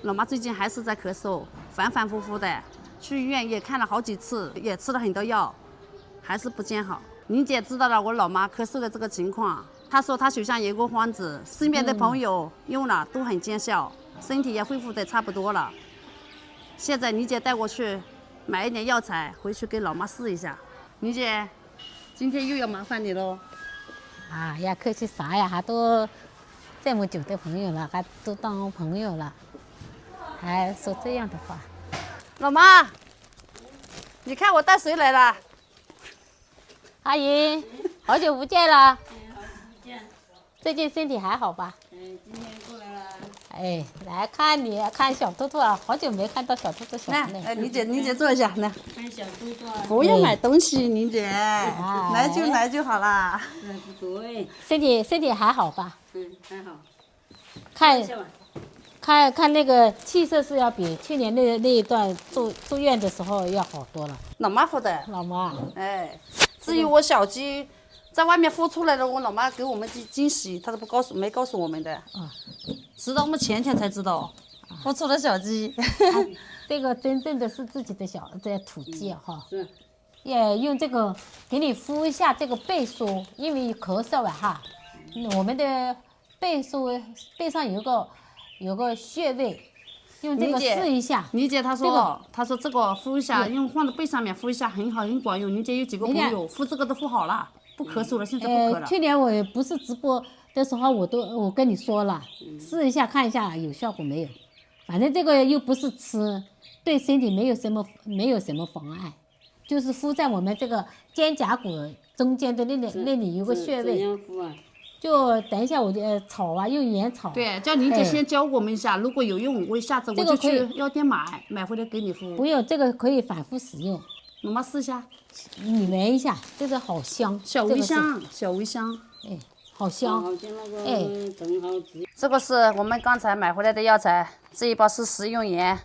老妈最近还是在咳嗽，反反复复的，去医院也看了好几次，也吃了很多药，还是不见好。您姐知道了我老妈咳嗽的这个情况，她说她手上有个方子，身边的朋友用了都很见效，身体也恢复的差不多了。现在你姐带我去买一点药材，回去给老妈试一下。你姐，今天又要麻烦你喽。啊呀，客气啥呀？还都这么久的朋友了，还都当朋友了，还说这样的话。老妈，你看我带谁来了？阿姨，好久不见了。好久不见。最近身体还好吧？今天过来了。哎，来看你，看小兔兔啊，好久没看到小兔兔小来，妹。你姐坐一下，来。看小兔兔啊。不要买东西，您姐，来就好啦。对。身体还好吧？还好。看那个气色是要比去年那一段住院的时候要好多了。老妈孵的。老妈。哎，至于我小鸡在外面孵出来了，我老妈给我们惊喜，她都没告诉我们的。啊。直到我们前天才知道，孵出了小鸡。这个真正的是自己的这土鸡哈。是。也用这个给你敷一下这个背疝，因为咳嗽啊哈，我们的背上有个穴位，用这个试一下。你姐她说这个敷一下，用放在背上面敷一下很好，很管用。你姐有几个朋友敷这个都敷好了，不咳嗽了，现在不咳了。去年我不是直播的时候我跟你说了，试一下看一下有效果没有。反正这个又不是吃，对身体没有什么妨碍。就是敷在我们这个肩胛骨中间的那里有个穴位。怎样敷啊？就等一下我就炒啊，用盐炒。对，叫您姐先教我们一下，如果有用，我下次我就去药店买回来给你敷。不用，这个可以反复使用。妈妈试一下，你闻一下，这个好香，小茴香，小茴香，哎，好香。好像那个正好这个是我们刚才买回来的药材，这一包是食用盐。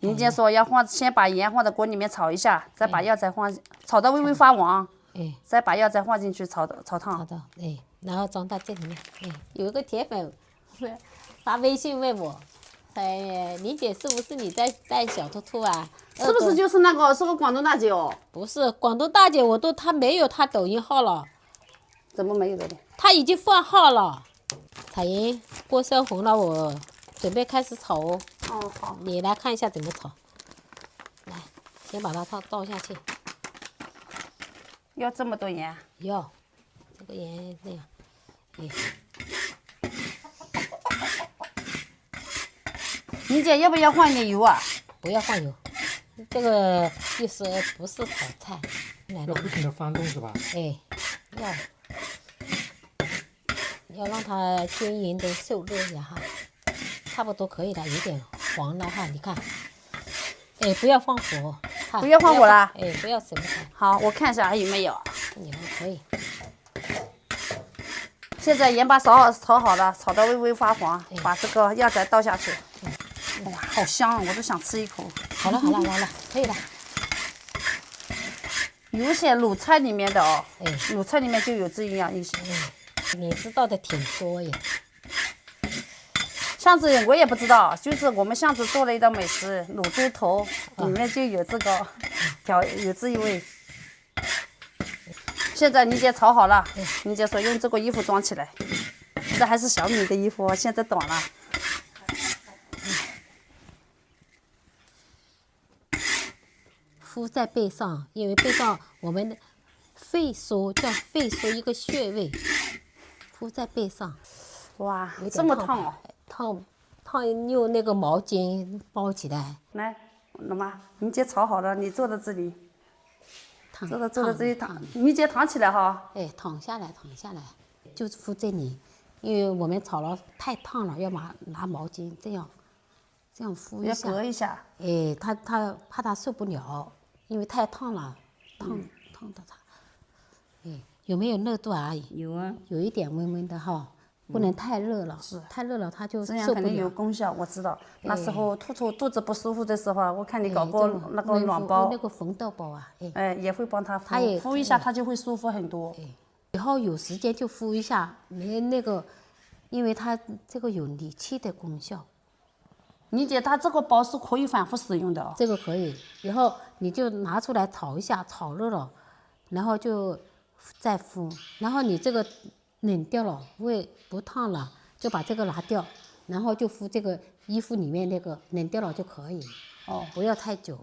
您姐说要先把盐放在锅里面炒一下，再把药材炒到微微发黄，再把药材放进去炒烫。炒到，然后装到这里面。有一个铁粉发微信问我，林姐是不是你在带小兔兔啊？是不是就是那个是个广东大姐哦？不是，广东大姐她没有她抖音号了。怎么没有的？她已经换号了。彩莹，锅烧红了，我准备开始炒哦。哦，好，你来看一下怎么炒。来，先把它倒下去。要这么多盐？要，这个盐那样。你姐要不要换点油啊？不要放油，这个就是不是炒菜。来要不停的翻动是吧？哎，要让它均匀的受热呀哈，差不多可以了，有点黄了哈，你看。哎，不要放火，不要放火啦。哎，不要什么它。好，我看一下还有没有。有可以。现在盐巴炒好了，炒到微微发黄，把这个药材倒下去。哇，好香，我都想吃一口。好了，可以了。有些卤菜里面的哦，卤菜里面就有这样一些。你知道的挺多耶。上次我也不知道，就是我们上次做了一道美食卤猪头，里面就有这个有这一味。现在你姐炒好了，你姐说用这个衣服装起来，这还是小米的衣服，现在短了。敷在背上，因为背上我们的肺腧叫肺腧一个穴位，敷在背上。哇，这么烫哦！烫，用那个毛巾包起来。来，老妈，你姐炒好了，你坐在这里。坐在这里躺，你姐躺起来哈。哎，躺下来，就是敷这里，因为我们炒了太烫了，要拿毛巾这样敷一下。要隔一下。哎，他怕他受不了，因为太烫了，烫的他。哎，有没有热度啊，阿姨？有啊，有一点温温的哈，不能太热了，太热了他就受不了。这样肯定有功效，我知道。那时候兔兔肚子不舒服的时候，我看你搞过那个暖包，那个红豆包啊，也会帮他敷一下，他就会舒服很多。以后有时间就敷一下，那个，因为它这个有理气的功效。理解，它这个包是可以反复使用的。这个可以，以后你就拿出来炒一下，炒热了，然后就再敷。然后你这个冷掉了，不烫了，就把这个拿掉，然后就敷这个衣服里面那个冷掉了就可以。哦，不要太久。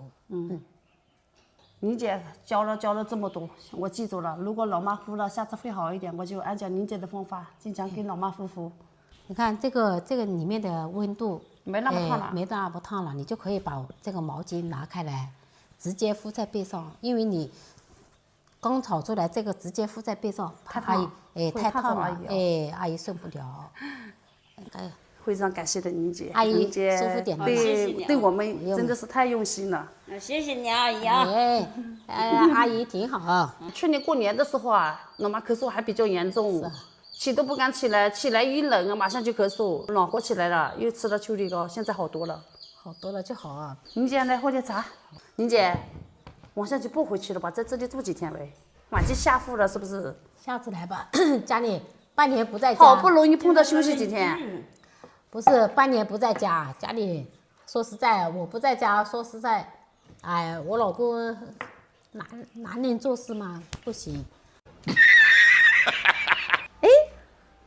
林姐教了这么多，我记住了。如果老妈敷了，下次会好一点，我就按照林姐的方法，经常给老妈敷。你看这个里面的温度没那么烫了，没那么烫了，你就可以把这个毛巾拿开来，直接敷在背上，因为你刚炒出来这个直接敷在背上，怕阿姨太烫了，阿姨受不了。非常感谢的林姐，阿姨林姐舒服点吧对我们真的是太用心了。谢谢你阿姨啊。阿姨挺好。去年过年的时候啊，老妈咳嗽还比较严重，起都不敢起来，起来一冷啊，马上就咳嗽，暖和起来了，又吃了秋梨膏，现在好多了。好多了就好啊。林姐来喝点茶。林姐，晚上就不回去了吧，在这里住几天呗？晚期下户了是不是？下次来吧，家里半年不在家。好不容易碰到休息几天。不是半年不在家，家里说实在，我不在家，说实在，哎，我老公男人做事嘛不行。哎，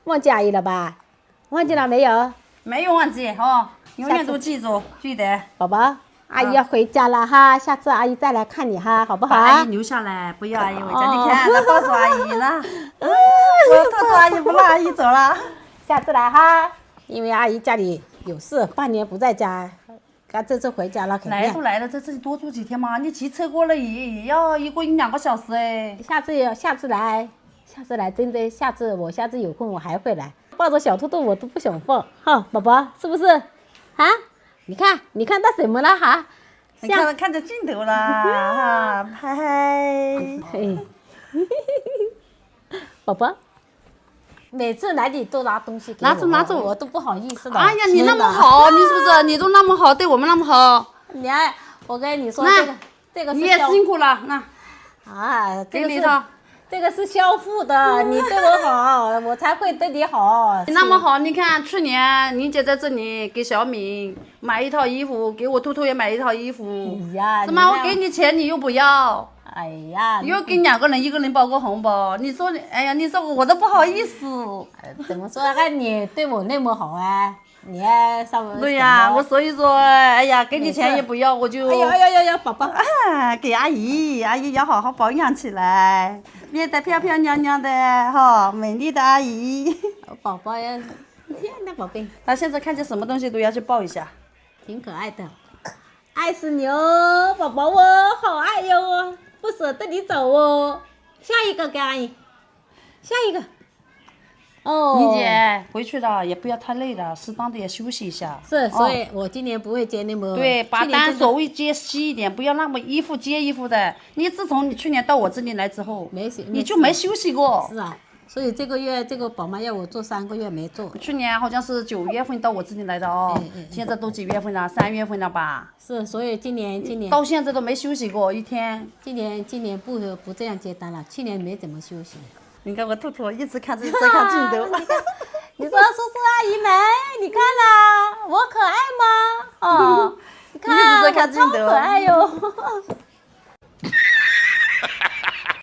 忘记阿姨了吧？忘记了没有？没有忘记哦，永远都记住，记得。宝宝，阿姨要回家了哈，下次阿姨再来看你哈，好不好？把阿姨留下来，不要阿姨回家。你看，他抱住阿姨了，我拖住阿姨不让阿姨走了。下次来哈。因为阿姨家里有事，半年不在家，这次回家了，肯定来都来了，在这里多住几天嘛。你骑车过来也要1个小时哎。下次来，真的下次有空我还会来。抱着小兔兔我都不想放，哈，宝宝是不是？啊，你看到什么了哈？你看着镜头了哈，拍。宝宝。每次来你都拿东西给我，拿走，我都不好意思的。哎呀，你那么好，你是不是？你都那么好，对我们那么好。我跟你说，这个是你也辛苦了，那啊，给你一套。这个是消付的，你对我好，我才会对你好。你那么好，你看去年林姐在这里给小敏买一套衣服，给我兔兔也买一套衣服。哎呀，怎么我给你钱你又不要？哎呀，又给2个人1个人包个红包，你说哎呀，你说我都不好意思。怎么说？看你对我那么好啊，你上面对呀，我所以说，哎呀，给你钱也不要，我就哎呀，宝宝，给阿姨要好好保养起来，变得漂漂亮亮的哈，美丽的阿姨。宝宝呀，那宝贝，他现在看见什么东西都要去抱一下，挺可爱的，爱死你哦，宝宝哦，好爱哟。不舍得你走哦，下一个给阿姨，下一个。哦，林姐回去了也不要太累了，适当的也休息一下。是，所以我今年不会接那么。对，把单所谓接细一点，不要那么衣服接衣服的。自从你去年到我这里来之后，你就没休息过。是啊，所以这个月这个宝妈要我做3个月没做。去年好像是9月份到我这里来的哦，现在都几月份了？3月份了吧？是，所以今年到现在都没休息过一天。今年不这样接单了，去年没怎么休息。你看我兔兔一直看在看镜头。你说叔叔阿姨们，你看啦，我可爱吗？哦，你看一直在看镜头，超可爱哟。